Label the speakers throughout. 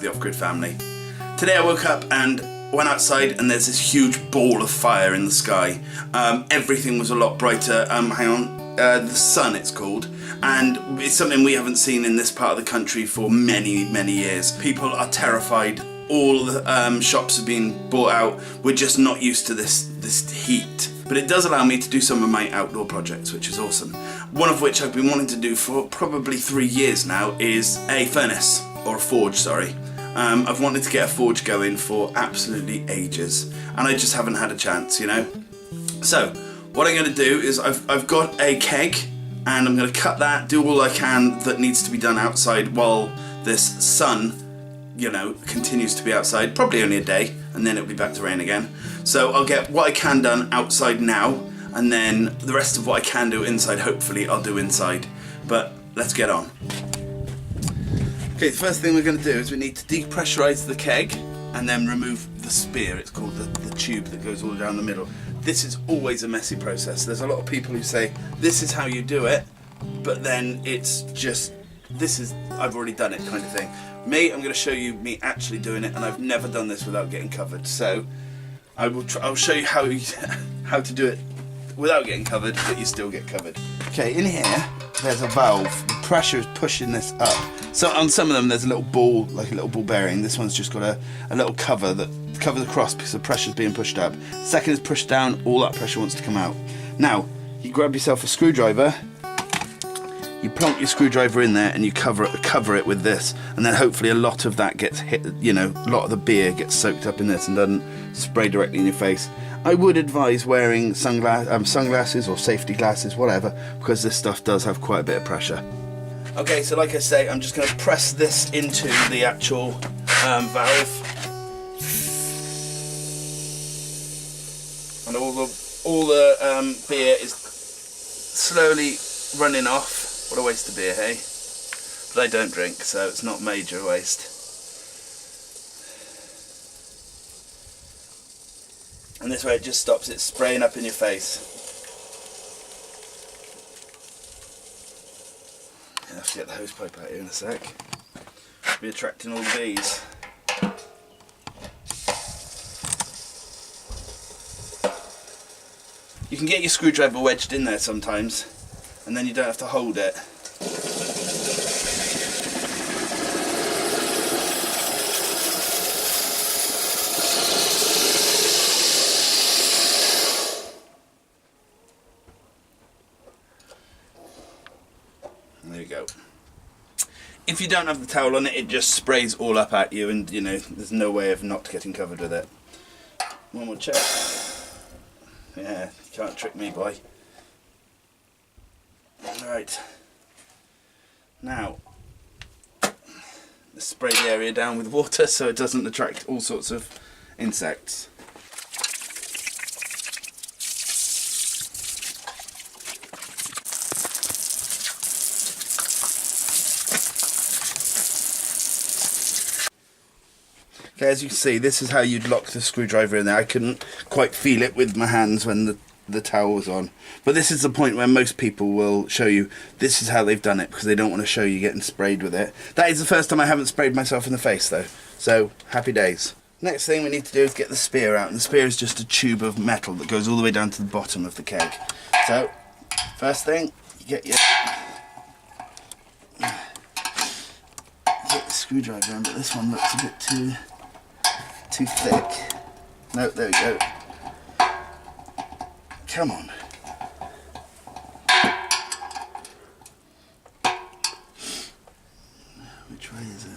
Speaker 1: the Off-Grid family. Today I woke up and went outside and there's this huge ball of fire in the sky. Everything was a lot brighter. The sun it's called, and it's something we haven't seen in this part of the country for many years. People are terrified. All the shops have been bought out. We're just not used to this heat. But it does allow me to do some of my outdoor projects, which is awesome. One of which I've been wanting to do for probably 3 years now is a furnace, or a forge, sorry. I've wanted to get a forge going for absolutely ages, and I just haven't had a chance, you know? So, what I'm going to do is I've got a keg, and I'm going to cut that, do all I can that needs to be done outside while this sun, you know, continues to be outside, probably only a day, and then it'll be back to rain again. So I'll get what I can done outside now, and then the rest of what I can do inside, hopefully I'll do inside. But let's get on. Okay, the first thing we're going to do is we need to depressurize the keg and then remove the spear. It's called the tube that goes all down the middle. This is always a messy process. There's a lot of people who say, this is how you do it, but then it's just, I've already done it kind of thing. Me, I'm going to show you me actually doing it, and I've never done this without getting covered. So I'll show you how to do it without getting covered, but you still get covered. Okay, in here there's a valve. The pressure is pushing this up. So on some of them there's a little ball, like a little ball bearing. This one's just got a little cover that covers across because the pressure's being pushed up. Second is pushed down, all that pressure wants to come out. Now, you grab yourself a screwdriver, you plonk your screwdriver in there and you cover it with this, and then hopefully a lot of that gets hit, you know, a lot of the beer gets soaked up in this and doesn't spray directly in your face. I would advise wearing sunglasses or safety glasses, whatever, because this stuff does have quite a bit of pressure. Okay, so like I say, I'm just going to press this into the actual valve, and all the beer is slowly running off. What a waste of beer, hey? But I don't drink, so it's not major waste. And this way it just stops it spraying up in your face. I'll have to get the hose pipe out here in a sec. Should be attracting all the bees. You can get your screwdriver wedged in there sometimes, and then you don't have to hold it. There you go. If you don't have the towel on it, it just sprays all up at you, and you know, there's no way of not getting covered with it. One more check. Yeah, you can't trick me, boy. Right, now let's spray the area down with water so it doesn't attract all sorts of insects. Okay, as you can see, this is how you'd lock the screwdriver in there. I couldn't quite feel it with my hands when the towel was on, but this is the point where most people will show you this is how they've done it, because they don't want to show you getting sprayed with it. That is the first time I haven't sprayed myself in the face though, so happy days. Next thing we need to do is get the spear out, and the spear is just a tube of metal that goes all the way down to the bottom of the keg. So first thing, you get your screwdriver in, but this one looks a bit too thick. No, there we go. Come on. Which way is it?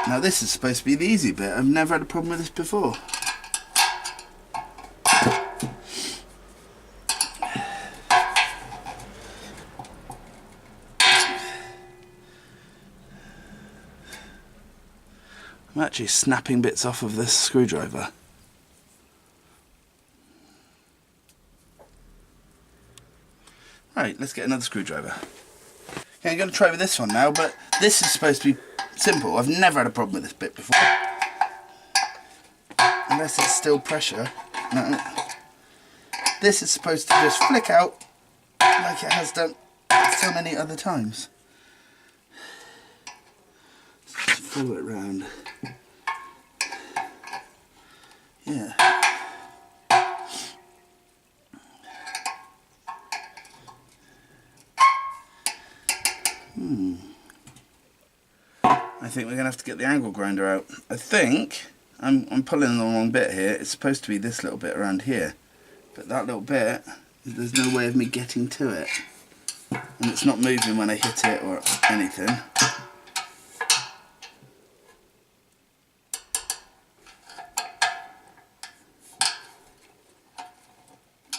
Speaker 1: Now this is supposed to be the easy bit. I've never had a problem with this before. I'm actually snapping bits off of this screwdriver. Right, let's get another screwdriver. Okay, I'm going to try with this one now, but this is supposed to be simple. I've never had a problem with this bit before. Unless it's still pressure. No. This is supposed to just flick out like it has done so many other times. Just follow it round. Yeah. I think we're going to have to get the angle grinder out. I think I'm pulling the wrong bit here. It's supposed to be this little bit around here. But that little bit, there's no way of me getting to it. And it's not moving when I hit it or anything.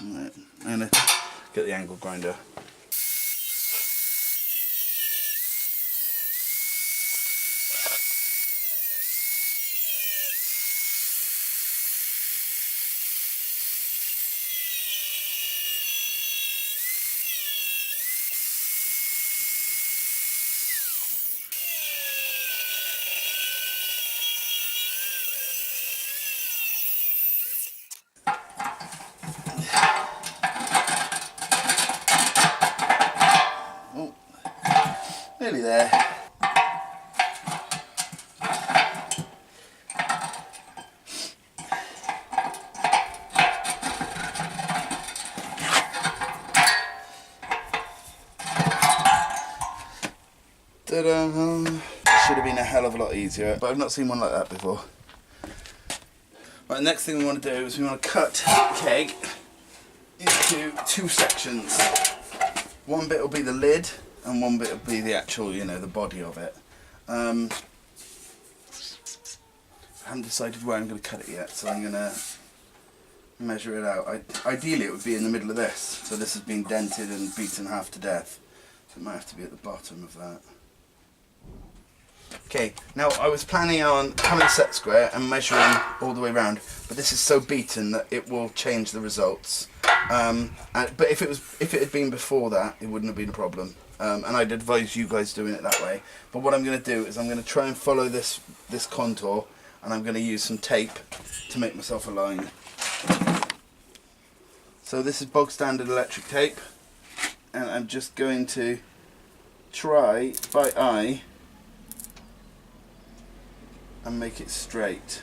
Speaker 1: Right, I'm going to get the angle grinder. Nearly there. Ta-da! Should have been a hell of a lot easier, but I've not seen one like that before. Right, the next thing we want to do is we want to cut the keg into two sections. One bit will be the lid, and one bit will be the actual, you know, the body of it. I haven't decided where I'm going to cut it yet, so I'm going to measure it out. Ideally it would be in the middle of this, so this has been dented and beaten half to death. So it might have to be at the bottom of that. Okay, now I was planning on having a set square and measuring all the way around, but this is so beaten that it will change the results. But if it had been before that, it wouldn't have been a problem. And I'd advise you guys doing it that way. But what I'm going to do is I'm going to try and follow this contour, and I'm going to use some tape to make myself a line. So this is bog standard electric tape, and I'm just going to try by eye and make it straight.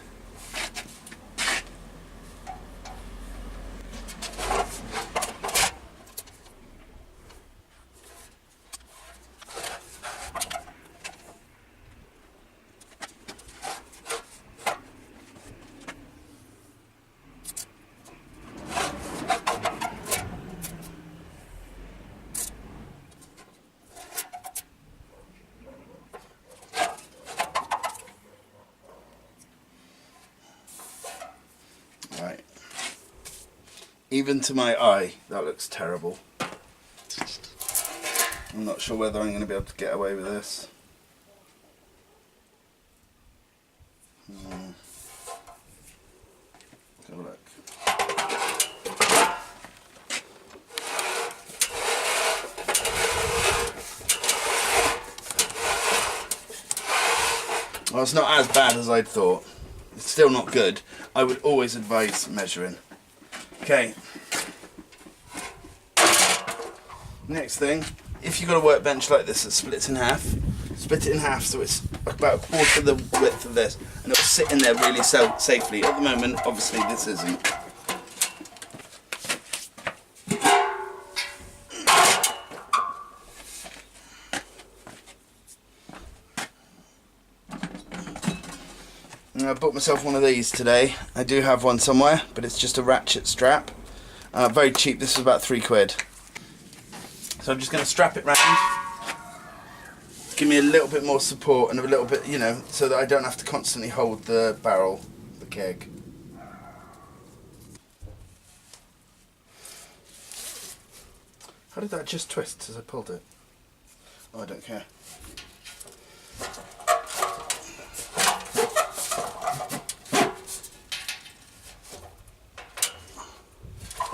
Speaker 1: Right. Even to my eye, that looks terrible. I'm not sure whether I'm going to be able to get away with this. Let's have a look. Well, it's not as bad as I'd thought. It's still not good. I would always advise measuring. Okay. Next thing, if you've got a workbench like this that splits in half, split it in half so it's about a quarter of the width of this, and it'll sit in there really safely. At the moment, obviously this isn't. I bought myself one of these today. I do have one somewhere, but it's just a ratchet strap. Very cheap, this is about £3. So I'm just going to strap it round. Give me a little bit more support and a little bit, you know, so that I don't have to constantly hold the barrel, the keg. How did that just twist as I pulled it? Oh, I don't care.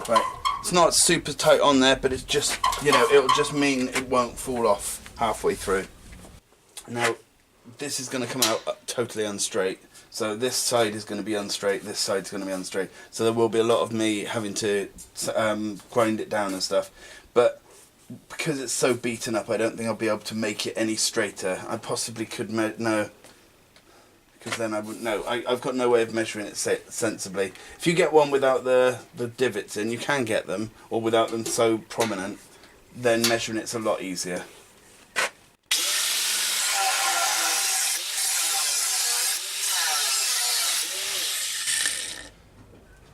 Speaker 1: Right, it's not super tight on there, but it's just, you know, it'll just mean it won't fall off halfway through. Now, this is going to come out totally unstraight. So this side is going to be unstraight, this side's going to be unstraight. So there will be a lot of me having to grind it down and stuff. But because it's so beaten up, I don't think I'll be able to make it any straighter. I possibly could no, because then I wouldn't know. I've got no way of measuring it sensibly. If you get one without the divots in, you can get them, or without them so prominent, then measuring it's a lot easier.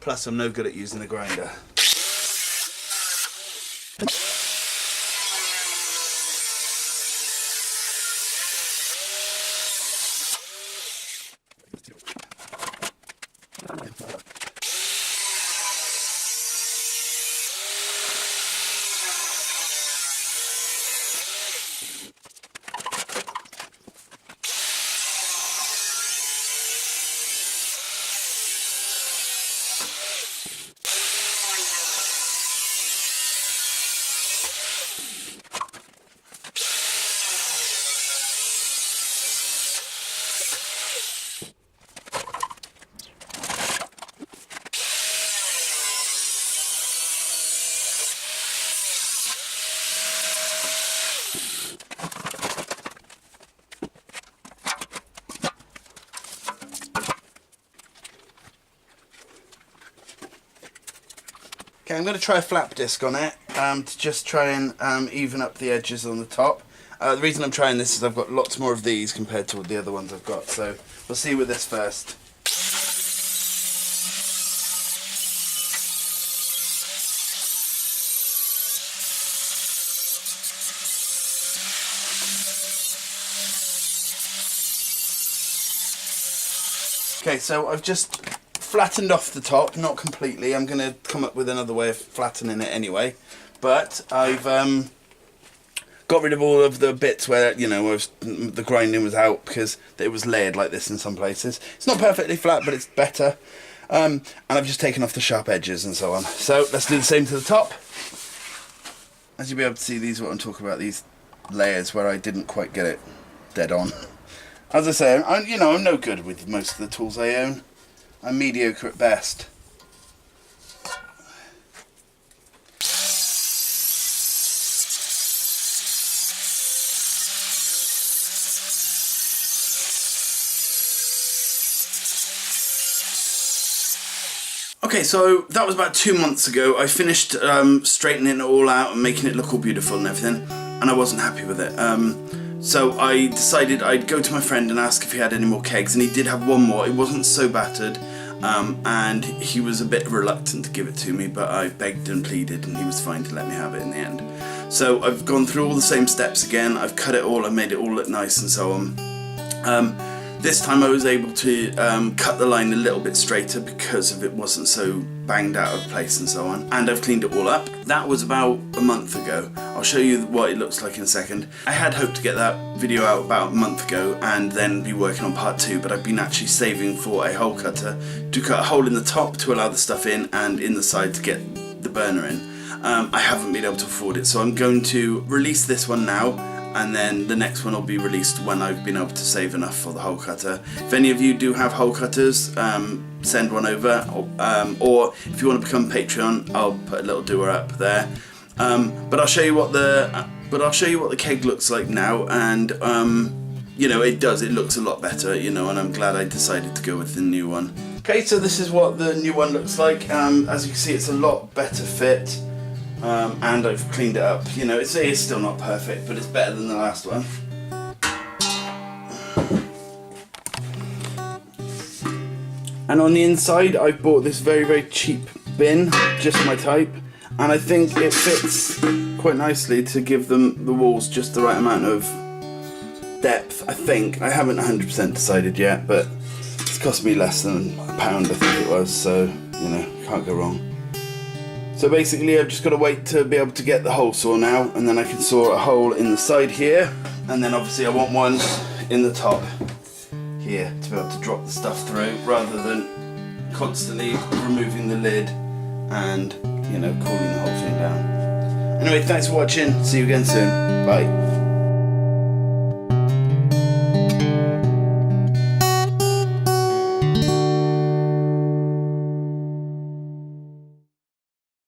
Speaker 1: Plus I'm no good at using a grinder. Okay, I'm going to try a flap disc on it to just try and even up the edges on the top. The reason I'm trying this is I've got lots more of these compared to the other ones I've got, so we'll see with this first. Okay, so I've just flattened off the top, not completely. I'm going to come up with another way of flattening it anyway. But I've got rid of all of the bits where, you know, the grinding was out because it was layered like this in some places. It's not perfectly flat, but it's better. And I've just taken off the sharp edges and so on. So let's do the same to the top. As you'll be able to see, these are what I'm talking about, these layers where I didn't quite get it dead on. As I say, I'm no good with most of the tools I own. I'm mediocre at best. Okay, so that was about 2 months ago. I finished straightening it all out and making it look all beautiful and everything, and I wasn't happy with it. So I decided I'd go to my friend and ask if he had any more kegs, and he did have one more. It wasn't so battered, and he was a bit reluctant to give it to me, but I begged and pleaded and he was fine to let me have it in the end. So I've gone through all the same steps again. I've cut it all, I made it all look nice and so on. This time I was able to cut the line a little bit straighter because of it wasn't so banged out of place and so on. And I've cleaned it all up. That was about a month ago. I'll show you what it looks like in a second. I had hoped to get that video out about a month ago and then be working on part 2, but I've been actually saving for a hole cutter to cut a hole in the top to allow the stuff in and in the side to get the burner in. I haven't been able to afford it, so I'm going to release this one now, and then the next one will be released when I've been able to save enough for the hole cutter. If any of you do have hole cutters, send one over, or if you want to become Patreon, I'll put a little doer up there. But I'll show you what the keg looks like now, and you know, it looks a lot better, you know, and I'm glad I decided to go with the new one. Okay, so this is what the new one looks like. As you can see, it's a lot better fit. And I've cleaned it up. You know, it's still not perfect, but it's better than the last one. And on the inside, I bought this very, very cheap bin, just my type, and I think it fits quite nicely to give them the walls just the right amount of depth. I think I haven't 100% decided yet, but it's cost me less than £1, I think it was. So you know, can't go wrong. So basically I've just got to wait to be able to get the hole saw now, and then I can saw a hole in the side here, and then obviously I want one in the top here to be able to drop the stuff through rather than constantly removing the lid and, you know, cooling the whole thing down. Anyway, thanks for watching, see you again soon, bye.